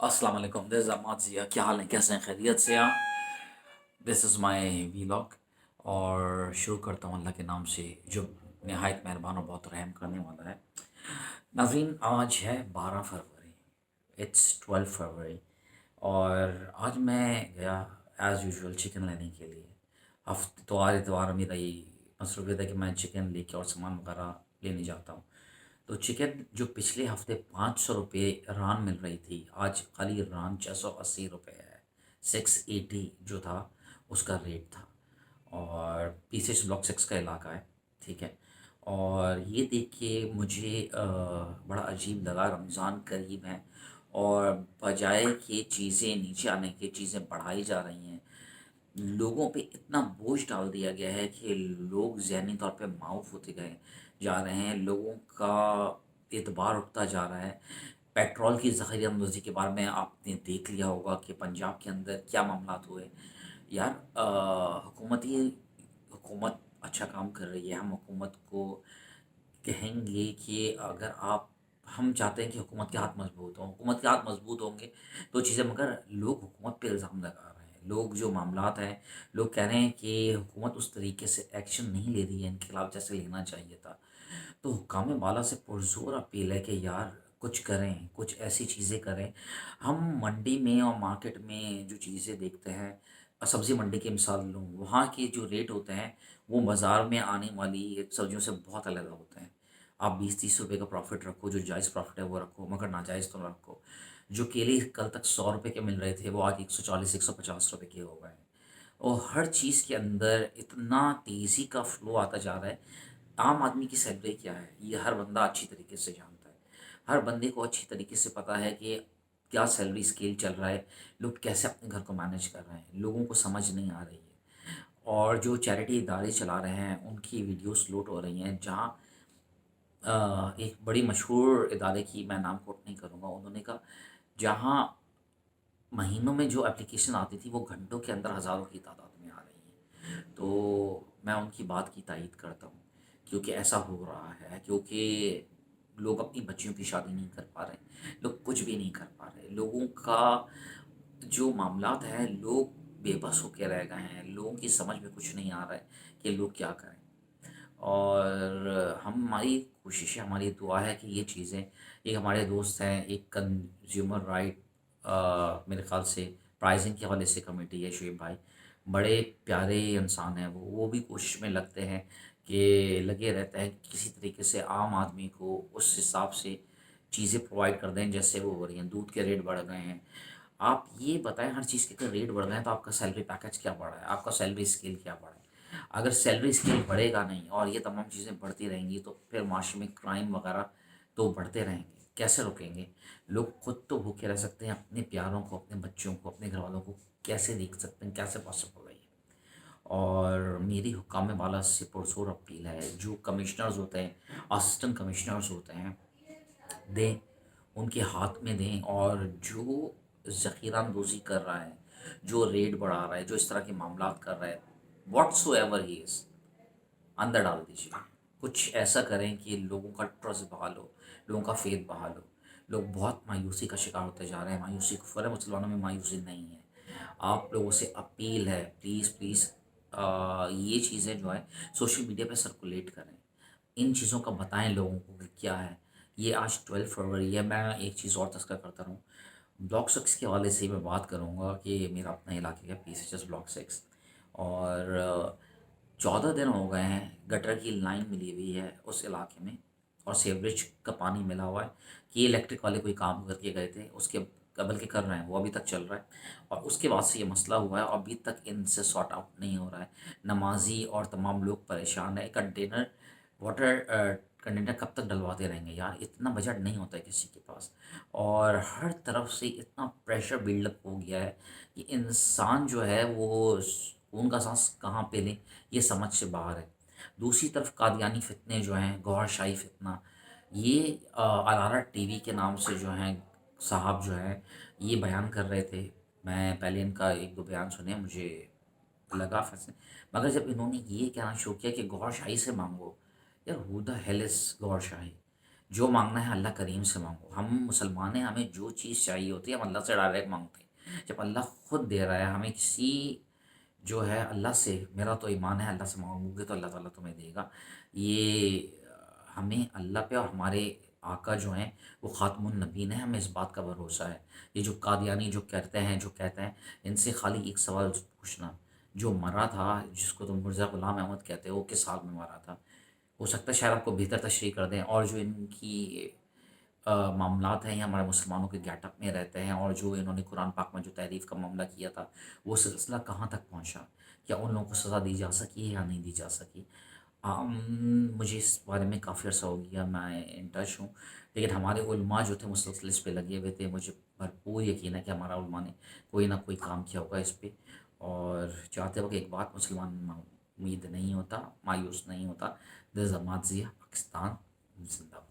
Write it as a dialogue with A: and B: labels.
A: अस्सलाम वालेकुम, this is Ahmad Zia. क्या हाल है, कैसे हैं, खैरियत से हैं? दिस इज़ माय वीलॉग और शुरू करता हूँ अल्लाह के नाम से जो निहायत मेहरबान और बहुत रहम करने वाला है। नाज़रीन, आज है 12 फरवरी, इट्स 12 फरवरी और आज मैं गया एज़ यूजुअल चिकन लेने के लिए। इतवार इतवार मेरा ये मसरूफ़ियत है कि मैं चिकन लेके और सामान वगैरह लेने जाता हूँ। तो चिकन जो पिछले हफ्ते 500 रुपये रान मिल रही थी, आज खाली रान 680 रुपये है। 680 जो था उसका रेट था। और पीसेस ब्लॉक 6 का इलाका है, ठीक है। और ये देख के मुझे बड़ा अजीब लगा। रमज़ान करीब है और बजाय कि चीज़ें नीचे आने की चीज़ें बढ़ाई जा रही हैं, लोगों पे इतना बोझ डाल दिया गया है कि लोग ज़हनी तौर पे माऊफ होते गए जा रहे हैं। लोगों का एतबार उठता जा रहा है। पेट्रोल की ज़ख़ीरा अंदोज़ी के बारे में आपने देख लिया होगा कि पंजाब के अंदर क्या मामलात हुए। यार हुकूमत अच्छा काम कर रही है। हम हुकूमत को कहेंगे कि अगर आप हम चाहते हैं कि हुकूमत के हाथ मजबूत हों, हुकूमत के हाथ मजबूत होंगे तो चीज़ें, मगर लोग हुकूमत पे इल्ज़ाम लगा रहे हैं। लोग जो मामलात हैं, लोग कह रहे हैं कि हुकूमत उस तरीके से एक्शन नहीं ले रही है इनके खिलाफ जैसे लेना चाहिए था। तो हुक्काम बाला से पुरज़ोर अपील है कि यार कुछ करें, कुछ ऐसी चीज़ें करें। हम मंडी में और मार्केट में जो चीज़ें देखते हैं, सब्ज़ी मंडी की मिसाल लूँ, वहाँ के जो रेट होते हैं वो बाज़ार में आने वाली सब्जियों से बहुत अलग होते हैं। आप 20-30 रुपए का प्रॉफ़िट रखो, जो जायज़ प्रॉफ़िट है वो रखो, मगर नाजायज़ तो ना रखो। जो केले कल तक 100 रुपए के मिल रहे थे, वो आज 140-150 रुपए के हो गए हैं। और हर चीज़ के अंदर इतना तेज़ी का फ़्लो आता जा रहा है। आम आदमी की सैलरी क्या है, ये हर बंदा अच्छी तरीके से जानता है। हर बंदे को अच्छी तरीके से पता है कि क्या सैलरी स्केल चल रहा है, लोग कैसे अपने घर को मैनेज कर रहे हैं, लोगों को समझ नहीं आ रही है। और जो चैरिटी इदारे चला रहे हैं, उनकी वीडियोज़ लोड हो रही हैं, जहाँ एक बड़ी मशहूर इदारे की मैं नाम कोट नहीं करूँगा, उन्होंने कहा जहाँ महीनों में जो एप्लीकेशन आती थी, वो घंटों के अंदर हज़ारों की तादाद में आ रही हैं। तो मैं उनकी बात की तायीद करता हूँ, क्योंकि ऐसा हो रहा है, क्योंकि लोग अपनी बच्चियों की शादी नहीं कर पा रहे, लोग कुछ भी नहीं कर पा रहे। लोगों का जो मामलात हैं, लोग बेबस होके रह गए हैं, लोगों की समझ में कुछ नहीं आ रहा है कि लोग क्या करें। और हमारी कोशिश है, हमारी दुआ है कि ये चीज़ें, एक हमारे दोस्त हैं, एक कंज्यूमर राइट मेरे ख़्याल से प्राइसिंग के हवाले से कमेटी है, शुएब भाई, बड़े प्यारे इंसान हैं वो भी कोशिश में लगते हैं कि लगे रहते हैं कि किसी तरीके से आम आदमी को उस हिसाब से चीज़ें प्रोवाइड कर दें जैसे वो हो रही हैं। दूध के रेट बढ़ गए हैं। आप ये बताएँ, हर चीज़ के अगर रेट बढ़ गए हैं तो आपका सैलरी पैकेज क्या बढ़ा है? आपका सैलरी स्केल क्या बढ़ा है? अगर सैलरी स्केल बढ़ेगा नहीं और ये तमाम चीज़ें बढ़ती रहेंगी तो फिर माशरे में क्राइम वगैरह तो बढ़ते रहेंगे। कैसे रुकेंगे? लोग खुद तो भूखे रह सकते हैं, अपने प्यारों को, अपने बच्चों को, अपने घरवालों को कैसे देख सकते हैं? कैसे पॉसिबल है ये? और मेरी हुक्काम बाला से पुरज़ोर अपील है, जो कमिश्नर्स होते हैं, असिस्टेंट कमिश्नर्स होते हैं, दें, उनके हाथ में दें। और जो ज़ख़ीरा अंदोज़ी कर रहा है, जो रेट बढ़ा रहा है, जो इस तरह के मामलात कर रहा है, व्हाट्सोएवर ही इज़, अंदर डाल दीजिए। कुछ ऐसा करें कि लोगों का ट्रस्ट बहाल हो, लोगों का फ़ेथ बहाल हो। लोग बहुत मायूसी का शिकार होते जा रहे हैं। मायूसी कुफ़र है, मुसलमानों में मायूसी नहीं है। आप लोगों से अपील है, प्लीज़ प्लीज़ ये चीज़ें जो है सोशल मीडिया पे सर्कुलेट करें। इन चीज़ों का बताएँ लोगों को कि क्या है। ये आज 12 फरवरी है। मैं एक चीज़ और तज़किरा करता रहूँ, ब्लॉक 6 के हवाले से ही मैं बात करूँगा कि मेरा अपना इलाके का पीसीएचएस ब्लॉक 6, और 14 दिन हो गए हैं गटर की लाइन मिली हुई है उस इलाके में, और सीवरेज का पानी मिला हुआ है। कि इलेक्ट्रिक वाले कोई काम करके गए थे, उसके बल्कि कर रहे हैं, वो अभी तक चल रहा है। और उसके बाद से ये मसला हुआ है और अभी तक इनसे सॉर्ट आउट नहीं हो रहा है। नमाजी और तमाम लोग परेशान है। कंटेनर वाटर कंटेनर कब तक डलवाते रहेंगे यार? इतना बजट नहीं होता है किसी के पास। और हर तरफ से इतना प्रेशर बिल्डअप हो गया है कि इंसान जो है वो खून का सांस कहाँ पे ले, ये समझ से बाहर है। दूसरी तरफ कादियानी फितने जो हैं, गौहर शाही फितना, ये अलारा टीवी के नाम से जो हैं साहब जो हैं, ये बयान कर रहे थे। मैं पहले इनका 1-2 बयान सुने, मुझे लगा फँसे। मगर जब इन्होंने ये कहना शुरू किया कि गौहर शाही से माँगो, यार who the hell is Gohar Shahi? جو مانگنا ہے اللہ کریم سے مانگو. ہم مسلمان ہیں، ہمیں جو چیز چاہیے ہوتی ہے ہم اللہ سے ڈائریکٹ مانگتے ہیں. جب اللہ خود دے رہا ہے ہمیں کسی جو ہے اللہ سے، میرا تو ایمان ہے اللہ سے مانگو گے تو اللہ تعالیٰ تمہیں دے گا. یہ ہمیں اللہ پہ اور ہمارے آقا جو ہیں وہ خاتم النبیین ہیں، ہمیں اس بات کا بھروسہ ہے. یہ جو قادیانی جو کہتے ہیں ان سے خالی ایک سوال پوچھنا، جو مرا تھا جس کو تم مرزا غلام احمد کہتے ہو وہ کس حال میں مرا تھا؟ ہو سکتا ہے شاید آپ کو بہتر تشریح کر دیں. اور جو ان کی معاملات ہیں یہ ہمارے مسلمانوں کے گیٹ اپ میں رہتے ہیں، اور جو انہوں نے قرآن پاک میں جو تحریف کا معاملہ کیا تھا وہ سلسلہ کہاں تک پہنچا، کیا ان لوگوں کو سزا دی جا سکی ہے یا نہیں دی جا سکی. مجھے اس بارے میں کافی عرصہ ہو گیا، میں ان ٹچ ہوں، لیکن ہمارے علماء جو تھے مسلسل اس پہ لگے ہوئے تھے. مجھے بھرپور یقین ہے کہ ہمارا علماء نے کوئی نہ کوئی کام کیا ہوگا اس پہ. اور چاہتے ہو کہ ایک بات مسلمان امید نہیں ہوتا، مایوس نہیں ہوتا. دس ماضیہ پاکستان زندہ باد.